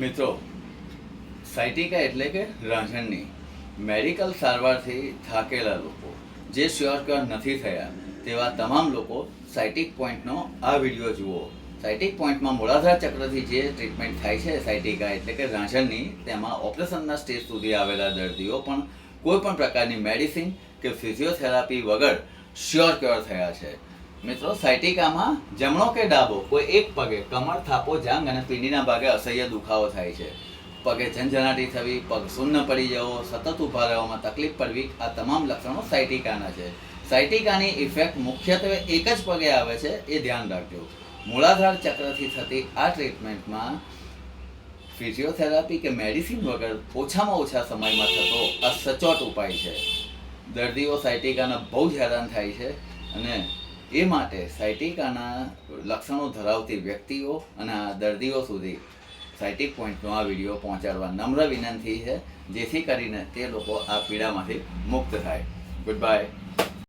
મિત્રો, સાયટિકા એટલે કે રાંઝણની મેડિકલ સારવારથી થાકેલા લોકો જે શ્યોર નથી થયા તેવા તમામ લોકો સાયટિક પોઈન્ટનો આ વિડીયો જુઓ. સાયટિક પોઈન્ટમાં મૂળાધાર ચક્રથી જે ટ્રીટમેન્ટ થાય છે સાયટિકા એટલે કે રાંઝણની, તેમાં ઓપરેશનના સ્ટેજ સુધી આવેલા દર્દીઓ પણ કોઈ પણ પ્રકારની મેડિસિન કે ફિઝિયોથેરાપી વગર શ્યોર થયા છે. મિત્રો, સાયટિકામાં જમણો કે ડાબો કોઈ એક પગે કમર, થાપો, જાંઘ અને પીંડીના ભાગે અસહ્ય દુખાવો થાય છે. પગે ઝંઝનાટી થવી, પગ શૂન્ય પડી જવો, સતત ઊભા રહેવામાં તકલીફ પડવી, આ તમામ લક્ષણો સાયટિકાના છે. સાયટિકાની ઇફેક્ટ મુખ્યત્વે એક જ પગે આવે છે, એ ધ્યાન રાખજો. મૂળાધાર ચક્રથી થતી આ ટ્રીટમેન્ટમાં ફિઝિયોથેરાપી કે મેડિસિન વગર ઓછામાં ઓછા સમયમાં થતો આ સચોટ ઉપાય છે. દર્દીઓ સાયટિકાના બહુ જ હેરાન થાય છે અને એ માટે સાયટિકાના લક્ષણો ધરાવતી વ્યક્તિઓ અને આ દર્દીઓ સુધી સાયટિક પોઈન્ટનો આ વિડીયો પહોંચાડવા નમ્ર વિનંતી છે, જેથી કરીને તે લોકો આ પીડામાંથી મુક્ત થાય. Good bye.